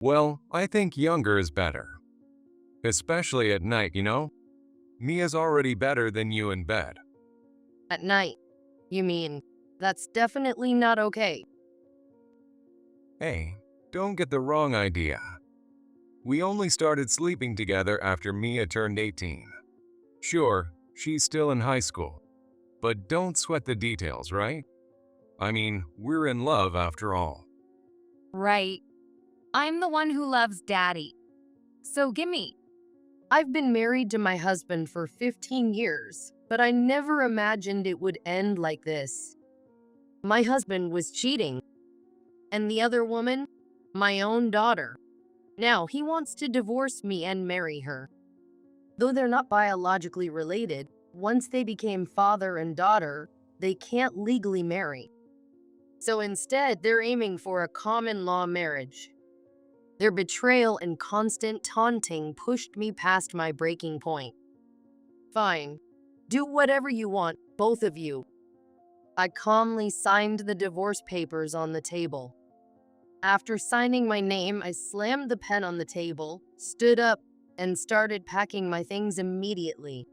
Well, I think younger is better. Especially at night, you know? Mia's already better than you in bed. At night, you mean? That's definitely not okay. Hey, don't get the wrong idea. We only started sleeping together after Mia turned 18. Sure, she's still in high school, but don't sweat the details, right? I mean, we're in love after all. Right. I'm the one who loves daddy. So gimme. I've been married to my husband for 15 years, but I never imagined it would end like this. My husband was cheating, and the other woman, my own daughter. Now he wants to divorce me and marry her. Though they're not biologically related, once they became father and daughter, they can't legally marry. So instead, they're aiming for a common law marriage. Their betrayal and constant taunting pushed me past my breaking point. Fine. Do whatever you want, both of you. I calmly signed the divorce papers on the table. After signing my name, I slammed the pen on the table, stood up, and started packing my things immediately.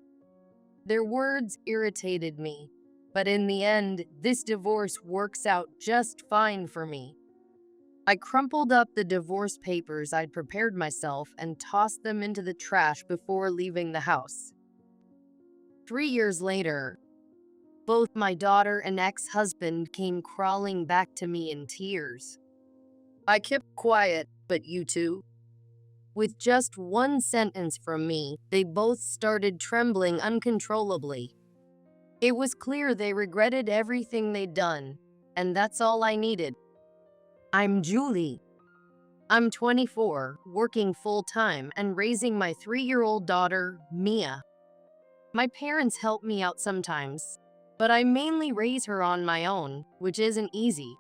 Their words irritated me, but in the end, this divorce works out just fine for me. I crumpled up the divorce papers I'd prepared myself and tossed them into the trash before leaving the house. 3 years later, both my daughter and ex-husband came crawling back to me in tears. I kept quiet, but you two? With just one sentence from me, they both started trembling uncontrollably. It was clear they regretted everything they'd done, and that's all I needed. I'm Julie. I'm 24, working full-time and raising my 3-year-old daughter, Mia. My parents help me out sometimes, but I mainly raise her on my own, which isn't easy.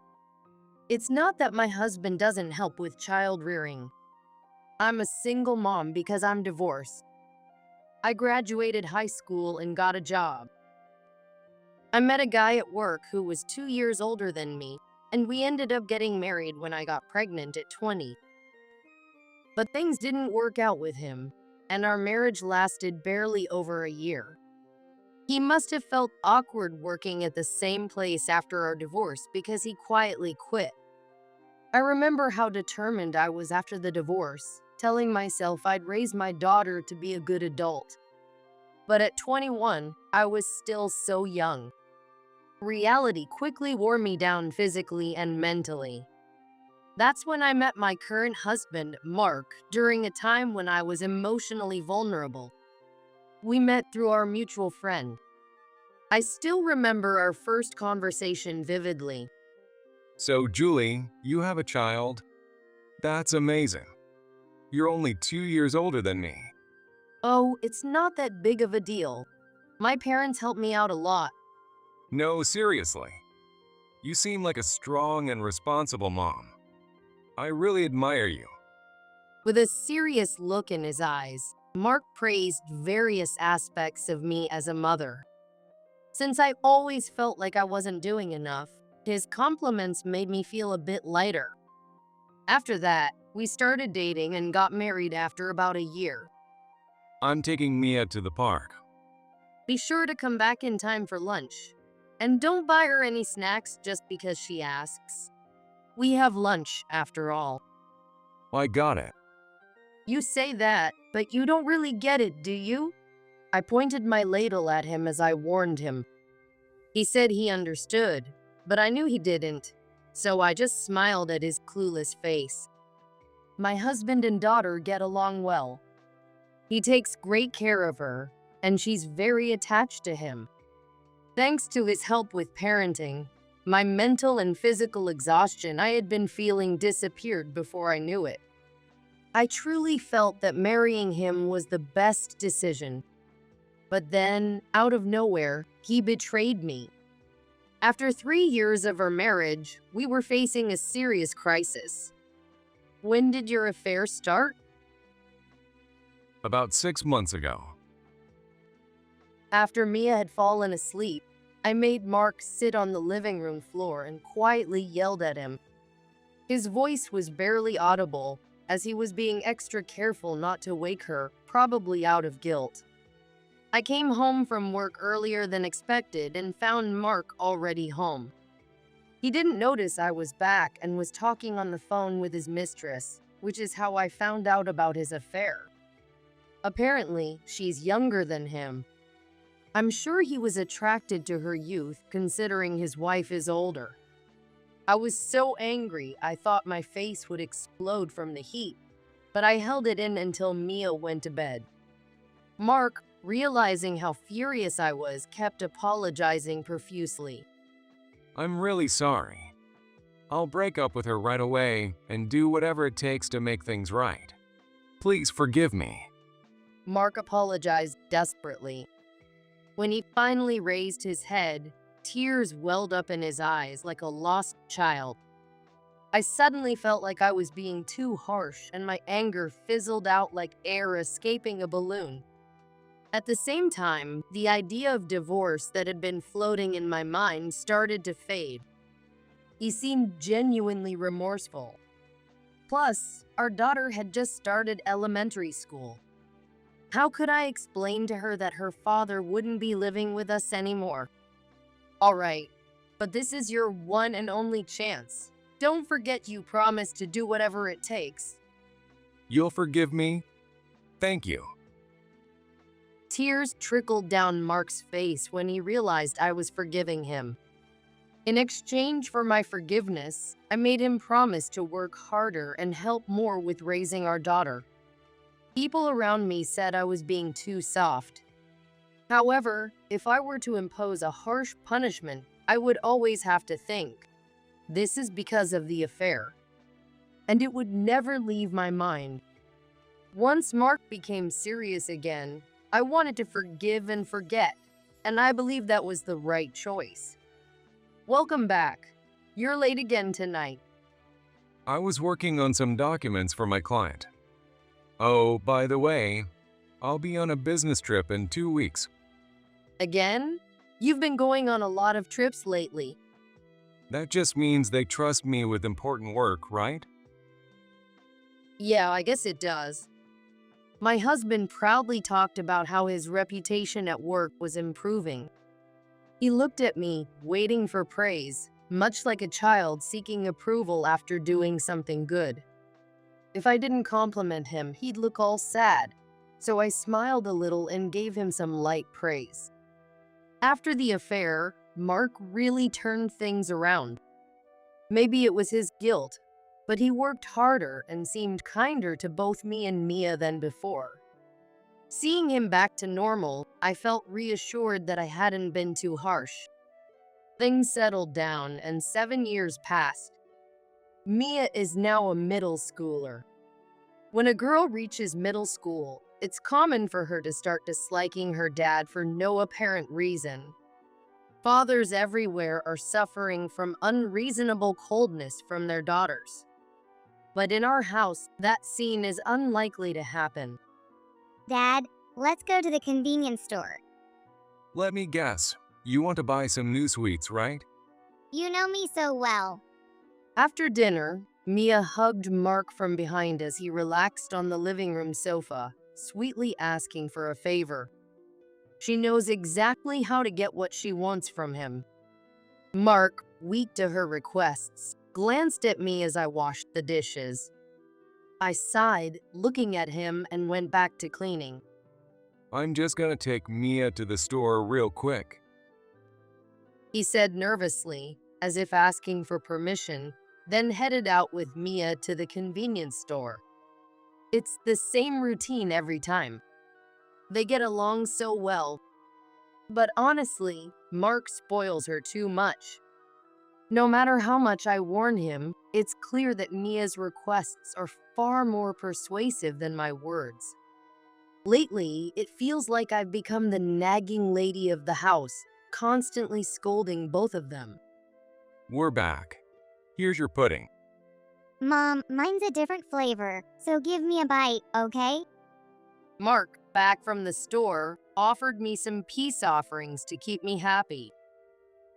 It's not that my husband doesn't help with child rearing. I'm a single mom because I'm divorced. I graduated high school and got a job. I met a guy at work who was 2 years older than me, and we ended up getting married when I got pregnant at 20. But things didn't work out with him, and our marriage lasted barely over a year. He must have felt awkward working at the same place after our divorce because he quietly quit. I remember how determined I was after the divorce, telling myself I'd raise my daughter to be a good adult. But at 21, I was still so young. Reality quickly wore me down physically and mentally. That's when I met my current husband, Mark, during a time when I was emotionally vulnerable. We met through our mutual friend. I still remember our first conversation vividly. So, Julie, you have a child? That's amazing. You're only 2 years older than me. Oh, it's not that big of a deal. My parents helped me out a lot. No, seriously. You seem like a strong and responsible mom. I really admire you. With a serious look in his eyes, Mark praised various aspects of me as a mother. Since I always felt like I wasn't doing enough, his compliments made me feel a bit lighter. After that, we started dating and got married after about a year. I'm taking Mia to the park. Be sure to come back in time for lunch. And don't buy her any snacks just because she asks. We have lunch, after all. I got it. You say that, but you don't really get it, do you? I pointed my ladle at him as I warned him. He said he understood, but I knew he didn't, so I just smiled at his clueless face. My husband and daughter get along well. He takes great care of her, and she's very attached to him. Thanks to his help with parenting, my mental and physical exhaustion I had been feeling disappeared before I knew it. I truly felt that marrying him was the best decision. But then, out of nowhere, he betrayed me. After 3 years of our marriage, we were facing a serious crisis. When did your affair start? About 6 months ago. After Mia had fallen asleep, I made Mark sit on the living room floor and quietly yelled at him. His voice was barely audible, as he was being extra careful not to wake her, probably out of guilt. I came home from work earlier than expected and found Mark already home. He didn't notice I was back and was talking on the phone with his mistress, which is how I found out about his affair. Apparently, she's younger than him. I'm sure he was attracted to her youth, considering his wife is older. I was so angry I thought my face would explode from the heat, but I held it in until Mia went to bed. Mark, realizing how furious I was, kept apologizing profusely. I'm really sorry. I'll break up with her right away and do whatever it takes to make things right. Please forgive me. Mark apologized desperately. When he finally raised his head, tears welled up in his eyes like a lost child. I suddenly felt like I was being too harsh, and my anger fizzled out like air escaping a balloon. At the same time, the idea of divorce that had been floating in my mind started to fade. He seemed genuinely remorseful. Plus, our daughter had just started elementary school. How could I explain to her that her father wouldn't be living with us anymore? All right, but this is your one and only chance. Don't forget you promised to do whatever it takes. You'll forgive me? Thank you. Tears trickled down Mark's face when he realized I was forgiving him. In exchange for my forgiveness, I made him promise to work harder and help more with raising our daughter. People around me said I was being too soft. However, if I were to impose a harsh punishment, I would always have to think, this is because of the affair. And it would never leave my mind. Once Mark became serious again, I wanted to forgive and forget, and I believe that was the right choice. Welcome back. You're late again tonight. I was working on some documents for my client. Oh, by the way, I'll be on a business trip in 2 weeks. Again? You've been going on a lot of trips lately. That just means they trust me with important work, right? Yeah, I guess it does. My husband proudly talked about how his reputation at work was improving. He looked at me, waiting for praise, much like a child seeking approval after doing something good. If I didn't compliment him, he'd look all sad, so I smiled a little and gave him some light praise. After the affair, Mark really turned things around. Maybe it was his guilt, but he worked harder and seemed kinder to both me and Mia than before. Seeing him back to normal, I felt reassured that I hadn't been too harsh. Things settled down and 7 years passed. Mia is now a middle schooler. When a girl reaches middle school, it's common for her to start disliking her dad for no apparent reason. Fathers everywhere are suffering from unreasonable coldness from their daughters. But in our house, that scene is unlikely to happen. Dad, let's go to the convenience store. Let me guess. You want to buy some new sweets, right? You know me so well. After dinner, Mia hugged Mark from behind as he relaxed on the living room sofa, sweetly asking for a favor. She knows exactly how to get what she wants from him. Mark, weak to her requests, glanced at me as I washed the dishes. I sighed, looking at him, and went back to cleaning. I'm just gonna take Mia to the store real quick. He said nervously, as if asking for permission, then headed out with Mia to the convenience store. It's the same routine every time. They get along so well. But honestly, Mark spoils her too much. No matter how much I warn him, it's clear that Mia's requests are far more persuasive than my words. Lately, it feels like I've become the nagging lady of the house, constantly scolding both of them. We're back. Here's your pudding. Mom, mine's a different flavor, so give me a bite, okay? Mark, back from the store, offered me some peace offerings to keep me happy.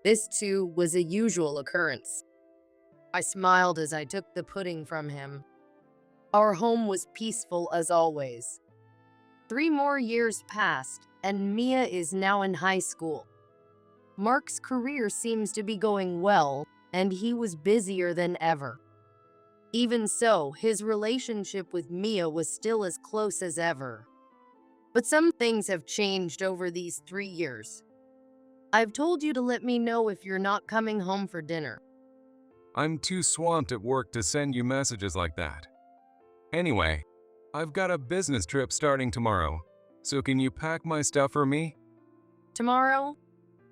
This, too, was a usual occurrence. I smiled as I took the pudding from him. Our home was peaceful as always. 3 more years passed, and Mia is now in high school. Mark's career seems to be going well, and he was busier than ever. Even so, his relationship with Mia was still as close as ever. But some things have changed over these 3 years. I've told you to let me know if you're not coming home for dinner. I'm too swamped at work to send you messages like that. Anyway, I've got a business trip starting tomorrow, so can you pack my stuff for me? Tomorrow?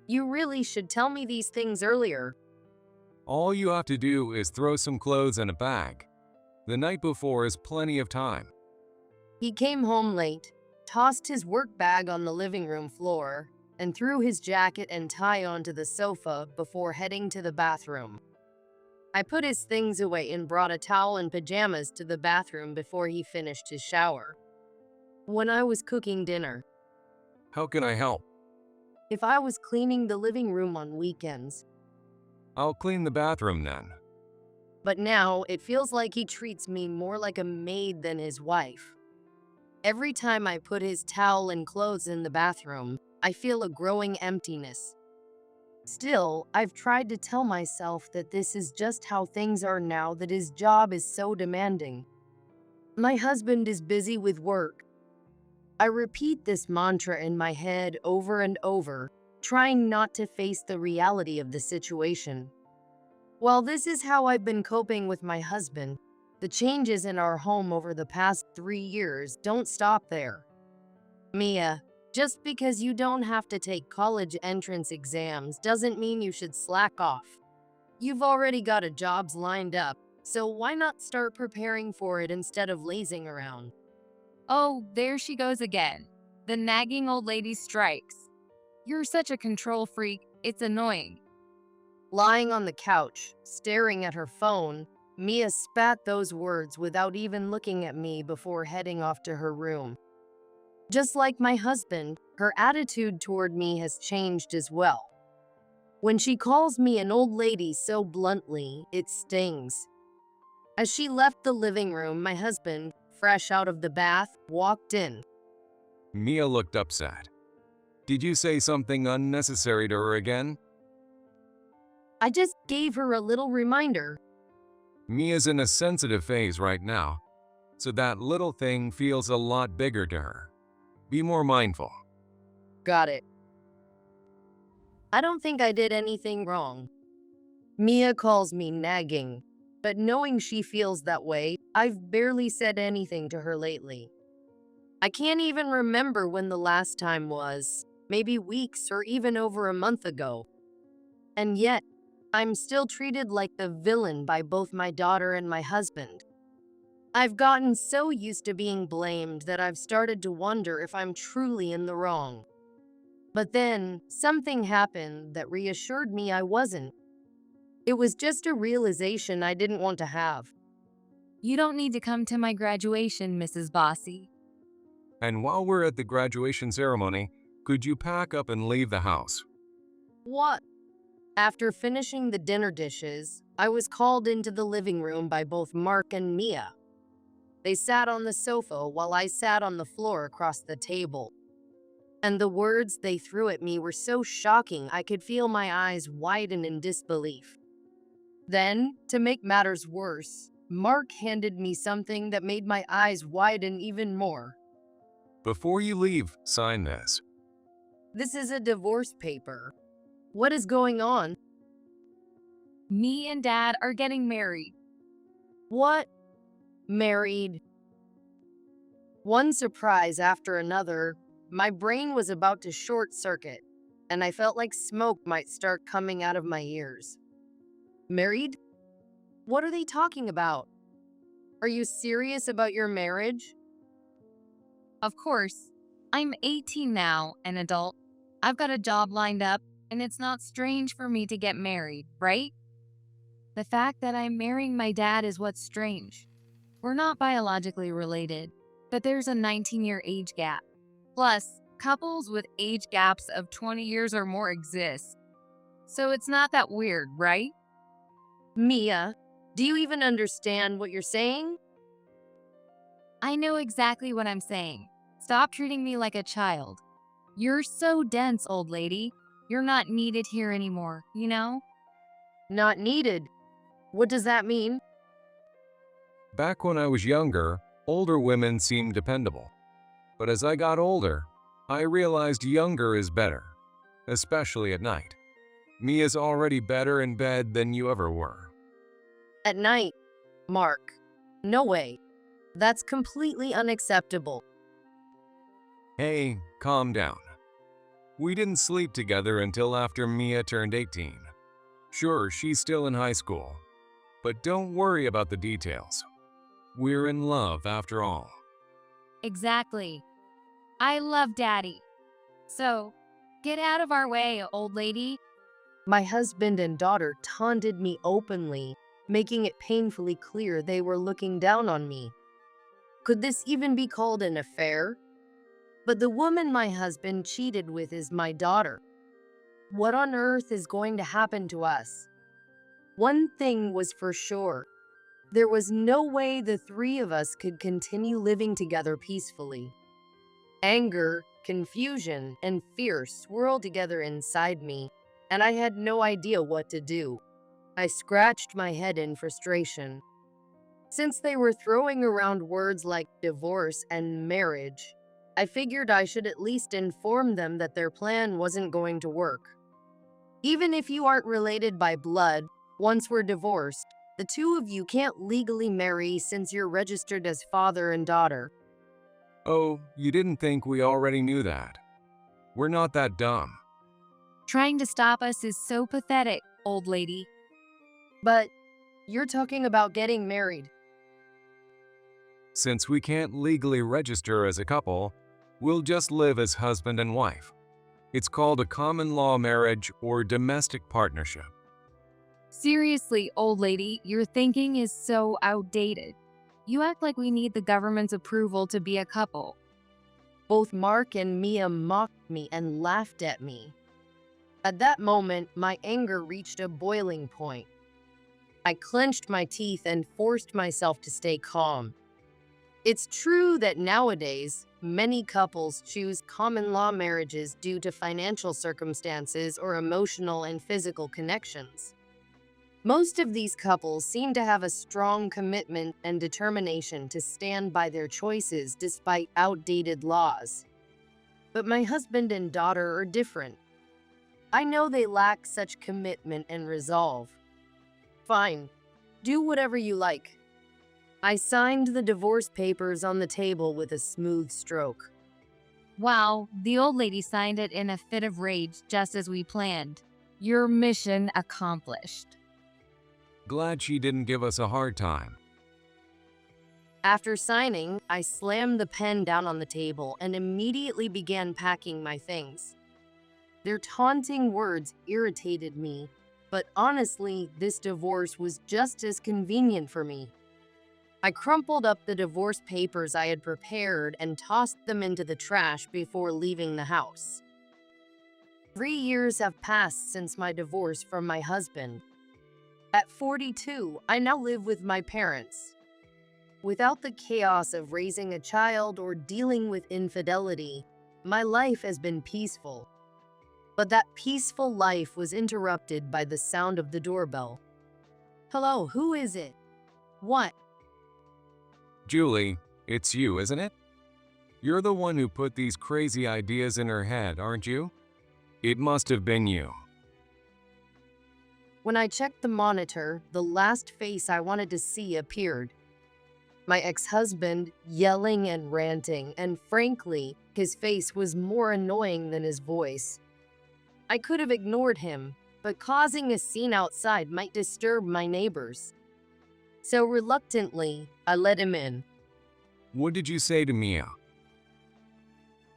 You really should tell me these things earlier. All you have to do is throw some clothes in a bag. The night before is plenty of time. He came home late, tossed his work bag on the living room floor, and threw his jacket and tie onto the sofa before heading to the bathroom. I put his things away and brought a towel and pajamas to the bathroom before he finished his shower. When I was cooking dinner, How can I help? if I was cleaning the living room on weekends, I'll clean the bathroom then. but now it feels like he treats me more like a maid than his wife. Every time I put his towel and clothes in the bathroom, I feel a growing emptiness. Still, I've tried to tell myself that this is just how things are now, that his job is so demanding. My husband is busy with work. I repeat this mantra in my head over and over, trying not to face the reality of the situation. While this is how I've been coping with my husband, the changes in our home over the past 3 years don't stop there. Mia, just because you don't have to take college entrance exams doesn't mean you should slack off. You've already got a jobs lined up, so why not start preparing for it instead of lazing around? Oh, there she goes again. The nagging old lady strikes. You're such a control freak, it's annoying. Lying on the couch, staring at her phone, Mia spat those words without even looking at me before heading off to her room. Just like my husband, her attitude toward me has changed as well. When she calls me an old lady so bluntly, it stings. As she left the living room, my husband, fresh out of the bath, walked in. Mia looked upset. Did you say something unnecessary to her again? I just gave her a little reminder. Mia's in a sensitive phase right now, so that little thing feels a lot bigger to her. Be more mindful. Got it. I don't think I did anything wrong. Mia calls me nagging, but knowing she feels that way, I've barely said anything to her lately. I can't even remember when the last time was, maybe weeks or even over a month ago. And yet, I'm still treated like the villain by both my daughter and my husband. I've gotten so used to being blamed that I've started to wonder if I'm truly in the wrong. But then, something happened that reassured me I wasn't. It was just a realization I didn't want to have. You don't need to come to my graduation, Mrs. Bossy. And while we're at the graduation ceremony, could you pack up and leave the house? What? After finishing the dinner dishes, I was called into the living room by both Mark and Mia. They sat on the sofa while I sat on the floor across the table. And the words they threw at me were so shocking I could feel my eyes widen in disbelief. Then, to make matters worse, Mark handed me something that made my eyes widen even more. Before you leave, sign this. This is a divorce paper. What is going on? Me and Dad are getting married. What? Married? One surprise after another, my brain was about to short circuit, and I felt like smoke might start coming out of my ears. Married? What are they talking about? Are you serious about your marriage? Of course. I'm 18 now, an adult. I've got a job lined up, and it's not strange for me to get married, right? The fact that I'm marrying my dad is what's strange. We're not biologically related, but there's a 19-year age gap. Plus, couples with age gaps of 20 years or more exist. So it's not that weird, right? Mia, do you even understand what you're saying? I know exactly what I'm saying. Stop treating me like a child. You're so dense, old lady. You're not needed here anymore, you know? Not needed. What does that mean? Back when I was younger, older women seemed dependable. But as I got older, I realized younger is better, especially at night. Mia's already better in bed than you ever were. At night, Mark. No way. That's completely unacceptable. Hey, calm down. We didn't sleep together until after Mia turned 18. Sure, she's still in high school, but don't worry about the details. We're in love after all. Exactly. I love Daddy. So, get out of our way, old lady. My husband and daughter taunted me openly, making it painfully clear they were looking down on me. Could this even be called an affair? But the woman my husband cheated with is my daughter. What on earth is going to happen to us? One thing was for sure. There was no way the three of us could continue living together peacefully. Anger, confusion, and fear swirled together inside me, and I had no idea what to do. I scratched my head in frustration. Since they were throwing around words like divorce and marriage, I figured I should at least inform them that their plan wasn't going to work. Even if you aren't related by blood, once we're divorced, the two of you can't legally marry since you're registered as father and daughter. Oh, you didn't think we already knew that? We're not that dumb. Trying to stop us is so pathetic, old lady. But you're talking about getting married. Since we can't legally register as a couple, we'll just live as husband and wife. It's called a common law marriage or domestic partnership. Seriously, old lady, your thinking is so outdated. You act like we need the government's approval to be a couple. Both Mark and Mia mocked me and laughed at me. At that moment, my anger reached a boiling point. I clenched my teeth and forced myself to stay calm. It's true that nowadays, many couples choose common law marriages due to financial circumstances or emotional and physical connections. Most of these couples seem to have a strong commitment and determination to stand by their choices despite outdated laws. But my husband and daughter are different. I know they lack such commitment and resolve. Fine, do whatever you like. I signed the divorce papers on the table with a smooth stroke. Wow, the old lady signed it in a fit of rage just as we planned. Your mission accomplished. Glad she didn't give us a hard time. After signing, I slammed the pen down on the table and immediately began packing my things. Their taunting words irritated me, but honestly, this divorce was just as convenient for me. I crumpled up the divorce papers I had prepared and tossed them into the trash before leaving the house. 3 years have passed since my divorce from my husband. At 42, I now live with my parents. Without the chaos of raising a child or dealing with infidelity, my life has been peaceful. But that peaceful life was interrupted by the sound of the doorbell. Hello, who is it? What? Julie, it's you, isn't it? You're the one who put these crazy ideas in her head, aren't you? It must have been you. When I checked the monitor, the last face I wanted to see appeared. My ex-husband, yelling and ranting, and frankly, his face was more annoying than his voice. I could have ignored him, but causing a scene outside might disturb my neighbors. So reluctantly, I let him in. What did you say to Mia?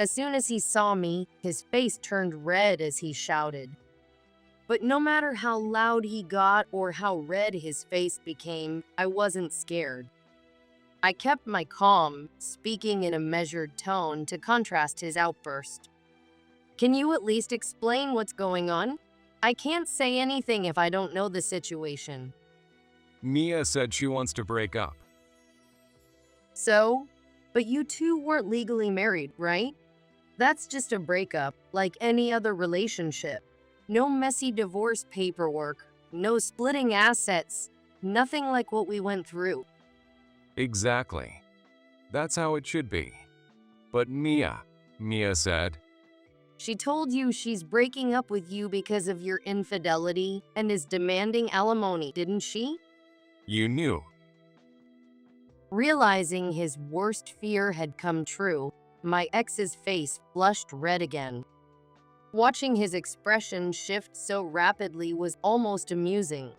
As soon as he saw me, his face turned red as he shouted. But no matter how loud he got or how red his face became, I wasn't scared. I kept my calm, speaking in a measured tone to contrast his outburst. Can you at least explain what's going on? I can't say anything if I don't know the situation. Mia said she wants to break up. So, But you two weren't legally married, right? That's just a breakup, like any other relationship. No messy divorce paperwork, no splitting assets, nothing like what we went through. Exactly. That's how it should be. But Mia said, She told you she's breaking up with you because of your infidelity and is demanding alimony, didn't she? you knew. Realizing his worst fear had come true, my ex's face flushed red again. Watching his expression shift so rapidly was almost amusing.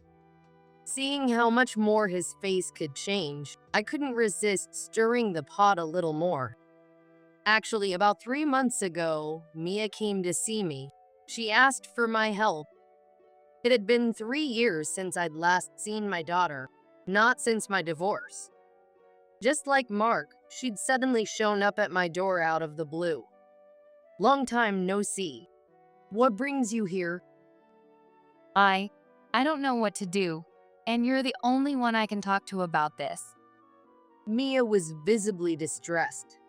Seeing how much more his face could change, I couldn't resist stirring the pot a little more. Actually, about 3 months ago, Mia came to see me. She asked for my help. It had been 3 years since I'd last seen my daughter, not since my divorce. Just like Mark, she'd suddenly shown up at my door out of the blue. Long time no see. What brings you here? I don't know what to do, and you're the only one I can talk to about this. Mia was visibly distressed.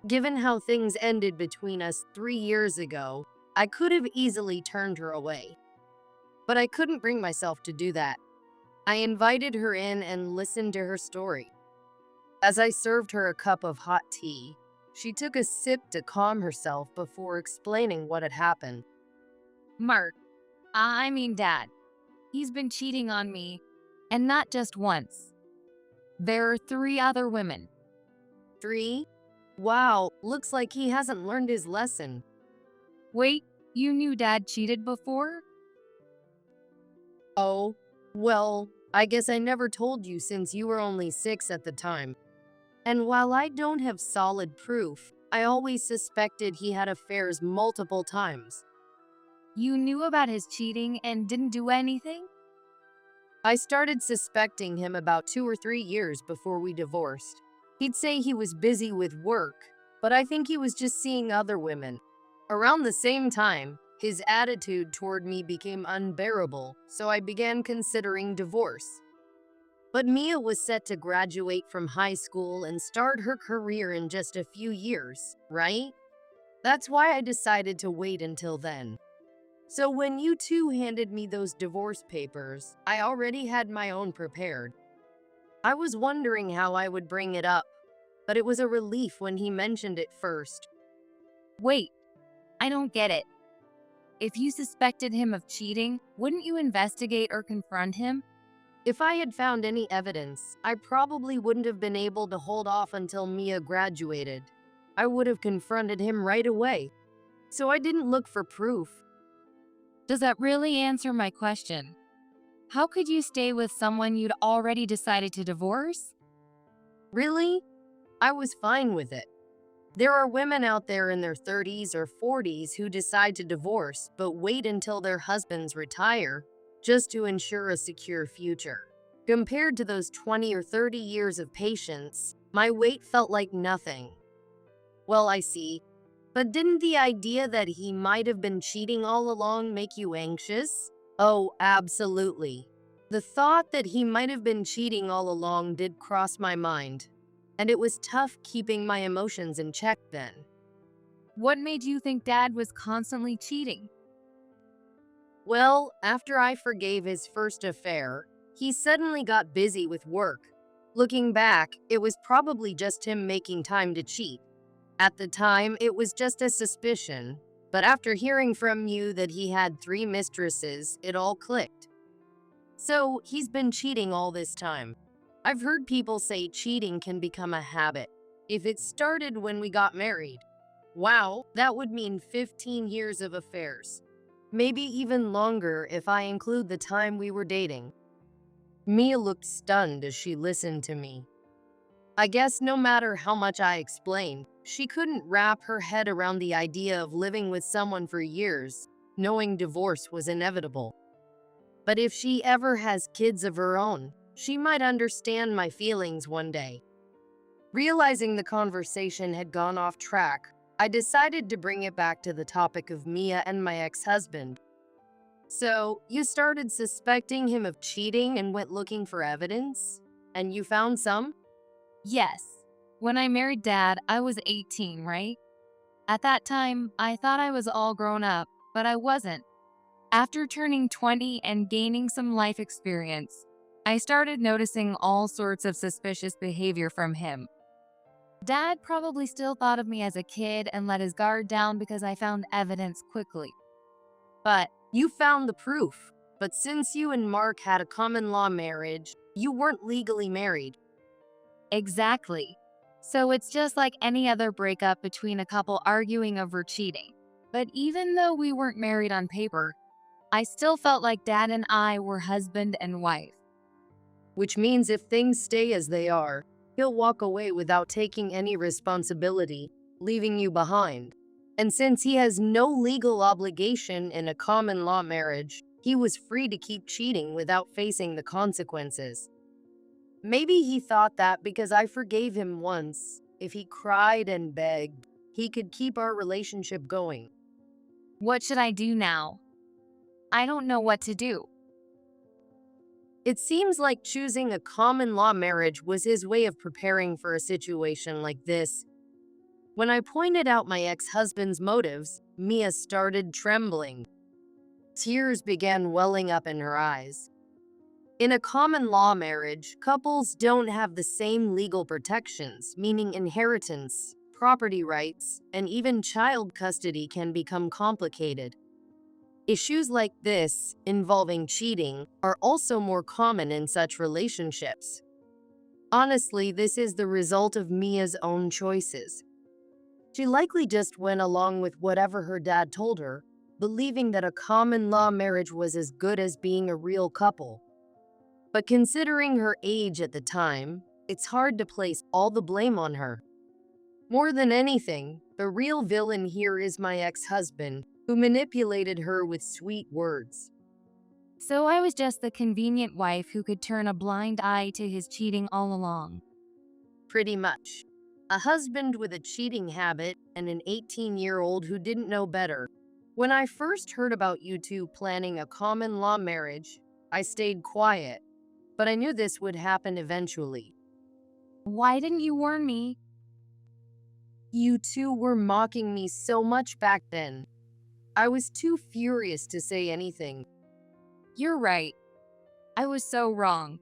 Given how things ended between us 3 years ago, I could have easily turned her away. But I couldn't bring myself to do that. I invited her in and listened to her story. As I served her a cup of hot tea, she took a sip to calm herself before explaining what had happened. Mark, I mean Dad, he's been cheating on me, and not just once. There are 3 other women. 3? Wow, looks like he hasn't learned his lesson. Wait, you knew Dad cheated before? Oh, well, I guess I never told you since you were only 6 at the time. And while I don't have solid proof, I always suspected he had affairs multiple times. You knew about his cheating and didn't do anything? I started suspecting him about 2 or 3 years before we divorced. He'd say he was busy with work, but I think he was just seeing other women. Around the same time, his attitude toward me became unbearable, so I began considering divorce. But Mia was set to graduate from high school and start her career in just a few years, right? That's why I decided to wait until then. So when you two handed me those divorce papers, I already had my own prepared. I was wondering how I would bring it up, but it was a relief when he mentioned it first. Wait, I don't get it. If you suspected him of cheating, wouldn't you investigate or confront him? If I had found any evidence, I probably wouldn't have been able to hold off until Mia graduated. I would have confronted him right away. So I didn't look for proof. Does that really answer my question? How could you stay with someone you'd already decided to divorce? Really? I was fine with it. There are women out there in their 30s or 40s who decide to divorce but wait until their husbands retire just to ensure a secure future. Compared to those 20 or 30 years of patience, my wait felt like nothing. Well, I see. But didn't the idea that he might have been cheating all along make you anxious? Oh, absolutely. The thought that he might have been cheating all along did cross my mind, and it was tough keeping my emotions in check then. What made you think Dad was constantly cheating? Well, after I forgave his first affair, he suddenly got busy with work. Looking back, it was probably just him making time to cheat. At the time, it was just a suspicion, but after hearing from you that he had 3 mistresses, it all clicked. So, he's been cheating all this time. I've heard people say cheating can become a habit. If it started when we got married, wow, that would mean 15 years of affairs. Maybe even longer if I include the time we were dating. Mia looked stunned as she listened to me. I guess no matter how much I explained, she couldn't wrap her head around the idea of living with someone for years, knowing divorce was inevitable. But if she ever has kids of her own, she might understand my feelings one day. Realizing the conversation had gone off track, I decided to bring it back to the topic of Mia and my ex-husband. So, you started suspecting him of cheating and went looking for evidence? And you found some? Yes. When I married Dad, I was 18, right? At that time, I thought I was all grown up, but I wasn't. After turning 20 and gaining some life experience, I started noticing all sorts of suspicious behavior from him. Dad probably still thought of me as a kid and let his guard down because I found evidence quickly. But You found the proof. But since you and Mark had a common law marriage, you weren't legally married. exactly. So it's just like any other breakup between a couple arguing over cheating. But even though we weren't married on paper, I still felt like Dad and I were husband and wife. Which means if things stay as they are, he'll walk away without taking any responsibility, leaving you behind. And since he has no legal obligation in a common law marriage, he was free to keep cheating without facing the consequences. Maybe he thought that because I forgave him once, if he cried and begged, he could keep our relationship going. What should I do now? I don't know what to do. It seems like choosing a common law marriage was his way of preparing for a situation like this. When I pointed out my ex-husband's motives, Mia started trembling. Tears began welling up in her eyes. In a common law marriage, couples don't have the same legal protections, meaning inheritance, property rights, and even child custody can become complicated. Issues like this, involving cheating, are also more common in such relationships. Honestly, this is the result of Mia's own choices. She likely just went along with whatever her dad told her, believing that a common law marriage was as good as being a real couple. But considering her age at the time, it's hard to place all the blame on her. More than anything, the real villain here is my ex-husband, who manipulated her with sweet words. So I was just the convenient wife who could turn a blind eye to his cheating all along. Pretty much. A husband with a cheating habit and an 18-year-old who didn't know better. When I first heard about you two planning a common law marriage, I stayed quiet, but I knew this would happen eventually. Why didn't you warn me? You two were mocking me so much back then. I was too furious to say anything. You're right. I was so wrong.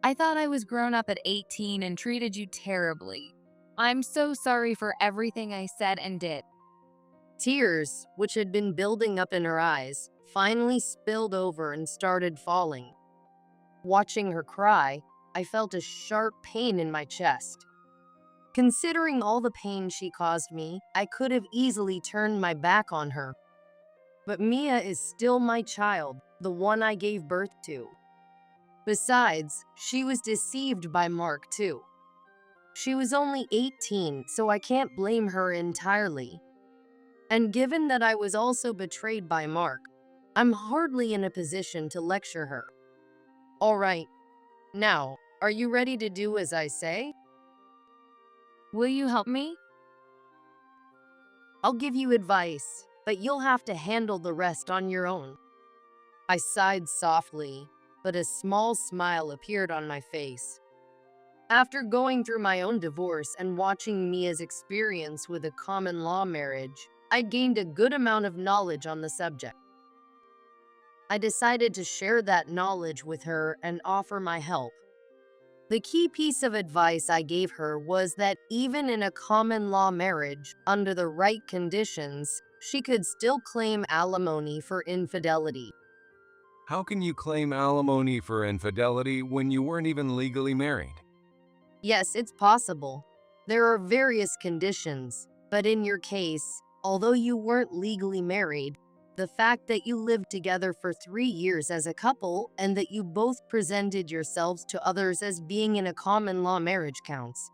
I thought I was grown up at 18 and treated you terribly. I'm so sorry for everything I said and did. Tears, which had been building up in her eyes, finally spilled over and started falling. Watching her cry, I felt a sharp pain in my chest. Considering all the pain she caused me, I could have easily turned my back on her. But Mia is still my child, the one I gave birth to. Besides, she was deceived by Mark too. She was only 18, so I can't blame her entirely. And given that I was also betrayed by Mark, I'm hardly in a position to lecture her. All right, now, are you ready to do as I say? Will you help me? I'll give you advice, but you'll have to handle the rest on your own. I sighed softly, but a small smile appeared on my face. After going through my own divorce and watching Mia's experience with a common law marriage, I gained a good amount of knowledge on the subject. I decided to share that knowledge with her and offer my help. The key piece of advice I gave her was that even in a common law marriage, under the right conditions, she could still claim alimony for infidelity. How can you claim alimony for infidelity when you weren't even legally married? Yes, it's possible. There are various conditions, but in your case, although you weren't legally married, the fact that you lived together for 3 years as a couple and that you both presented yourselves to others as being in a common law marriage counts.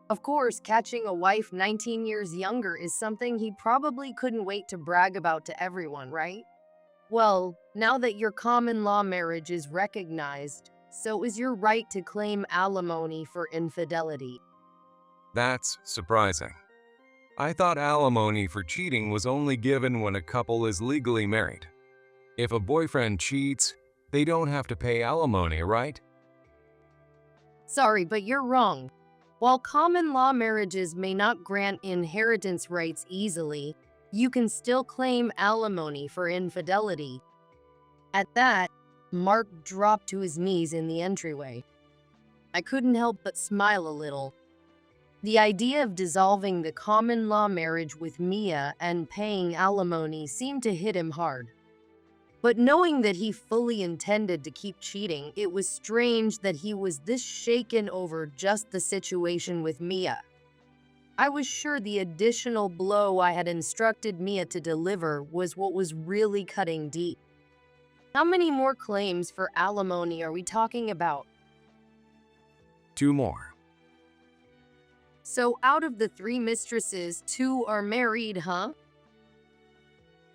Of course, catching a wife 19 years younger is something he probably couldn't wait to brag about to everyone, right? Well, now that your common law marriage is recognized, so is your right to claim alimony for infidelity. That's surprising. I thought alimony for cheating was only given when a couple is legally married. If a boyfriend cheats, they don't have to pay alimony, right? Sorry, but you're wrong. While common law marriages may not grant inheritance rights easily, you can still claim alimony for infidelity. At that, Mark dropped to his knees in the entryway. I couldn't help but smile a little. The idea of dissolving the common law marriage with Mia and paying alimony seemed to hit him hard. But knowing that he fully intended to keep cheating, it was strange that he was this shaken over just the situation with Mia. I was sure the additional blow I had instructed Mia to deliver was what was really cutting deep. How many more claims for alimony are we talking about? 2 more. So out of the 3 mistresses, 2 are married, huh?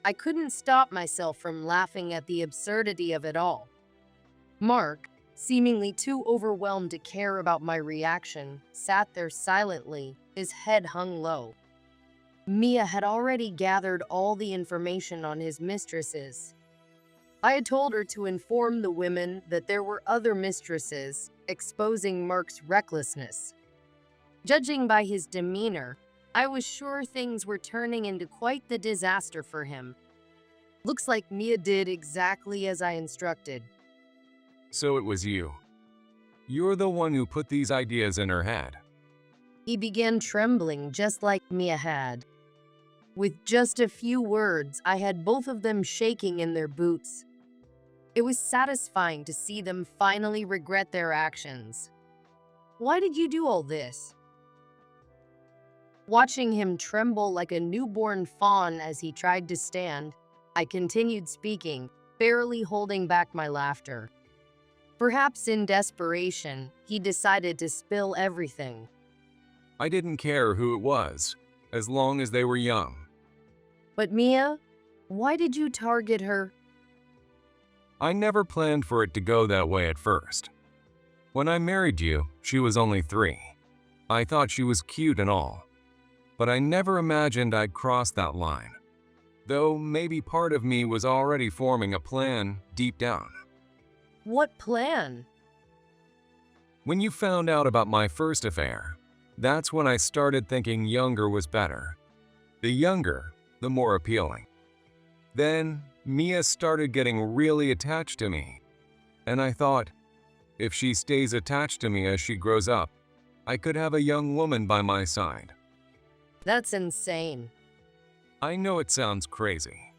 I couldn't stop myself from laughing at the absurdity of it all. Mark, seemingly too overwhelmed to care about my reaction, sat there silently, his head hung low. Mia had already gathered all the information on his mistresses. I had told her to inform the women that there were other mistresses, exposing Mark's recklessness. Judging by his demeanor, I was sure things were turning into quite the disaster for him. Looks like Mia did exactly as I instructed. So it was you. You're the one who put these ideas in her head. He began trembling just like Mia had. With just a few words, I had both of them shaking in their boots. It was satisfying to see them finally regret their actions. Why did you do all this? Watching him tremble like a newborn fawn as he tried to stand, I continued speaking, barely holding back my laughter. Perhaps in desperation, he decided to spill everything. I didn't care who it was, as long as they were young. But Mia, why did you target her? I never planned for it to go that way at first. When I married you, she was only 3. I thought she was cute and all. But I never imagined I'd cross that line. Though maybe part of me was already forming a plan deep down. What plan? When you found out about my first affair, that's when I started thinking younger was better. The younger, the more appealing. Then, Mia started getting really attached to me. And I thought, if she stays attached to me as she grows up, I could have a young woman by my side. That's insane. I know it sounds crazy.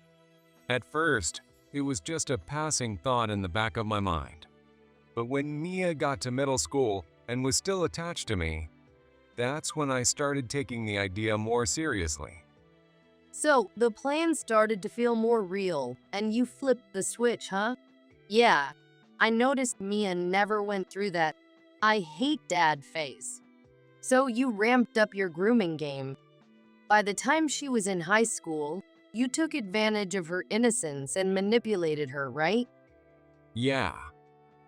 At first, it was just a passing thought in the back of my mind. But when Mia got to middle school and was still attached to me, that's when I started taking the idea more seriously. So, the plan started to feel more real, and you flipped the switch, huh? Yeah, I noticed Mia never went through that "I hate dad" phase. So you ramped up your grooming game. By the time she was in high school, you took advantage of her innocence and manipulated her, right? Yeah.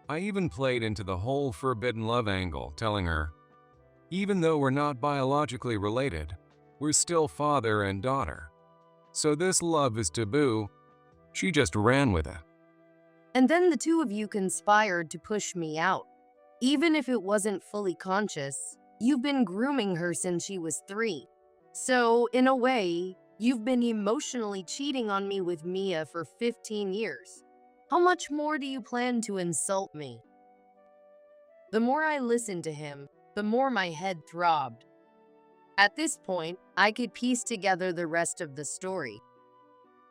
I even played into the whole forbidden love angle, telling her, even though we're not biologically related, we're still father and daughter. So this love is taboo. She just ran with it. And then the 2 of you conspired to push me out. Even if it wasn't fully conscious, you've been grooming her since she was 3. So, in a way, you've been emotionally cheating on me with Mia for 15 years. How much more do you plan to insult me? The more I listened to him, the more my head throbbed. At this point, I could piece together the rest of the story.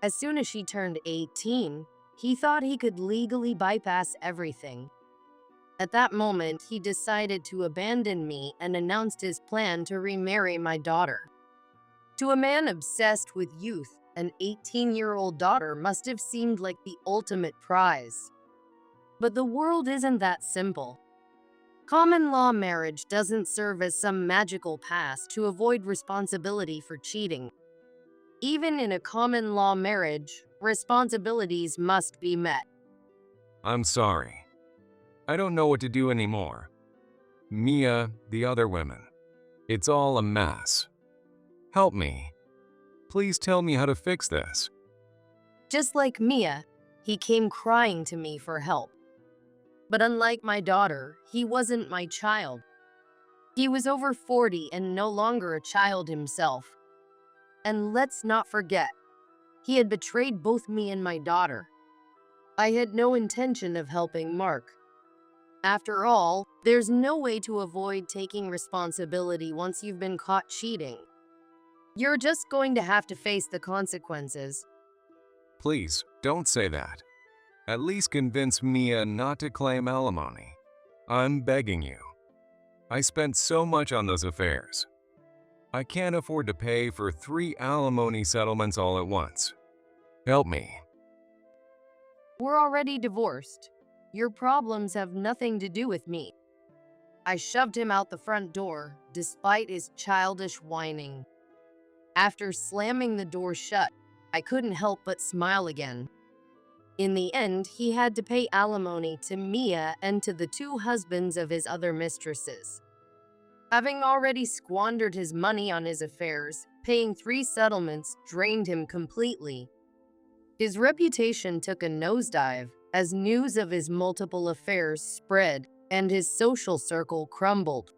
As soon as she turned 18, he thought he could legally bypass everything. At that moment, he decided to abandon me and announced his plan to remarry my daughter. To a man obsessed with youth, an 18-year-old daughter must have seemed like the ultimate prize. But the world isn't that simple. Common law marriage doesn't serve as some magical pass to avoid responsibility for cheating. Even in a common law marriage, responsibilities must be met. I'm sorry. I don't know what to do anymore. Mia, the other women. It's all a mess. Help me. Please tell me how to fix this. Just like Mia, he came crying to me for help. But unlike my daughter, he wasn't my child. He was over 40 and no longer a child himself. And let's not forget, he had betrayed both me and my daughter. I had no intention of helping Mark. After all, there's no way to avoid taking responsibility once you've been caught cheating. You're just going to have to face the consequences. Please, don't say that. At least convince Mia not to claim alimony. I'm begging you. I spent so much on those affairs. I can't afford to pay for 3 alimony settlements all at once. Help me. We're already divorced. Your problems have nothing to do with me. I shoved him out the front door, despite his childish whining. After slamming the door shut, I couldn't help but smile again. In the end, he had to pay alimony to Mia and to the 2 husbands of his other mistresses. Having already squandered his money on his affairs, paying 3 settlements drained him completely. His reputation took a nosedive as news of his multiple affairs spread and his social circle crumbled.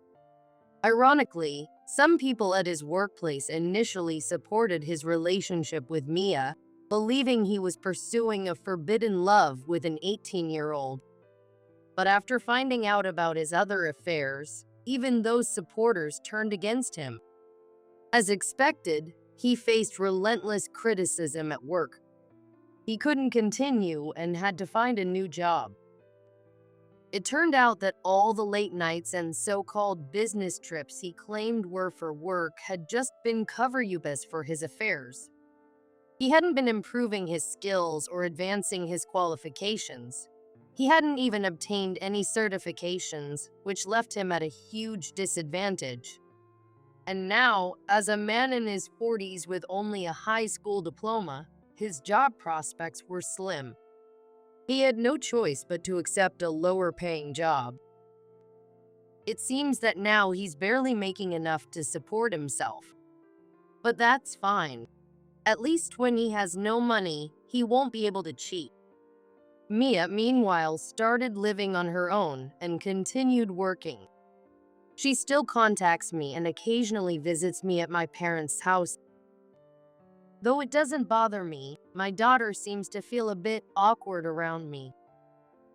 Ironically, some people at his workplace initially supported his relationship with Mia, believing he was pursuing a forbidden love with an 18-year-old. But after finding out about his other affairs, even those supporters turned against him. As expected, he faced relentless criticism at work. He couldn't continue and had to find a new job. It turned out that all the late nights and so-called business trips he claimed were for work had just been cover-ups for his affairs. He hadn't been improving his skills or advancing his qualifications. He hadn't even obtained any certifications, which left him at a huge disadvantage. And now, as a man in his 40s with only a high school diploma, his job prospects were slim. He had no choice but to accept a lower-paying job. It seems that now he's barely making enough to support himself. But that's fine. At least when he has no money, he won't be able to cheat. Mia, meanwhile, started living on her own and continued working. She still contacts me and occasionally visits me at my parents' house. Though it doesn't bother me, my daughter seems to feel a bit awkward around me.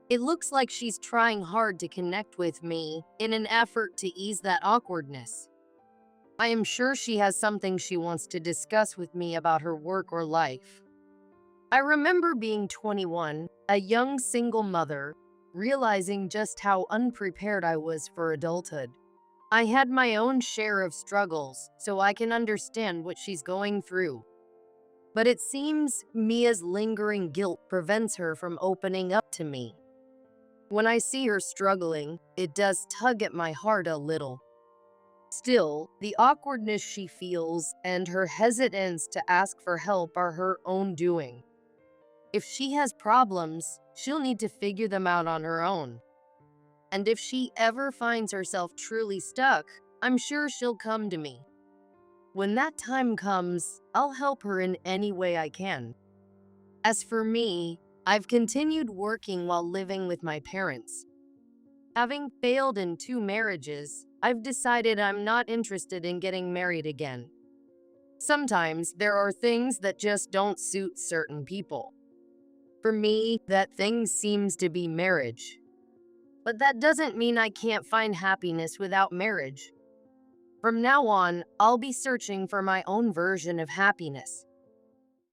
It looks like she's trying hard to connect with me in an effort to ease that awkwardness. I am sure she has something she wants to discuss with me about her work or life. I remember being 21, a young single mother, realizing just how unprepared I was for adulthood. I had my own share of struggles, so I can understand what she's going through. But it seems Mia's lingering guilt prevents her from opening up to me. When I see her struggling, it does tug at my heart a little. Still, the awkwardness she feels and her hesitance to ask for help are her own doing. If she has problems, she'll need to figure them out on her own. And if she ever finds herself truly stuck, I'm sure she'll come to me. When that time comes, I'll help her in any way I can. As for me, I've continued working while living with my parents. Having failed in 2 marriages, I've decided I'm not interested in getting married again. Sometimes there are things that just don't suit certain people. For me, that thing seems to be marriage. But that doesn't mean I can't find happiness without marriage. From now on, I'll be searching for my own version of happiness.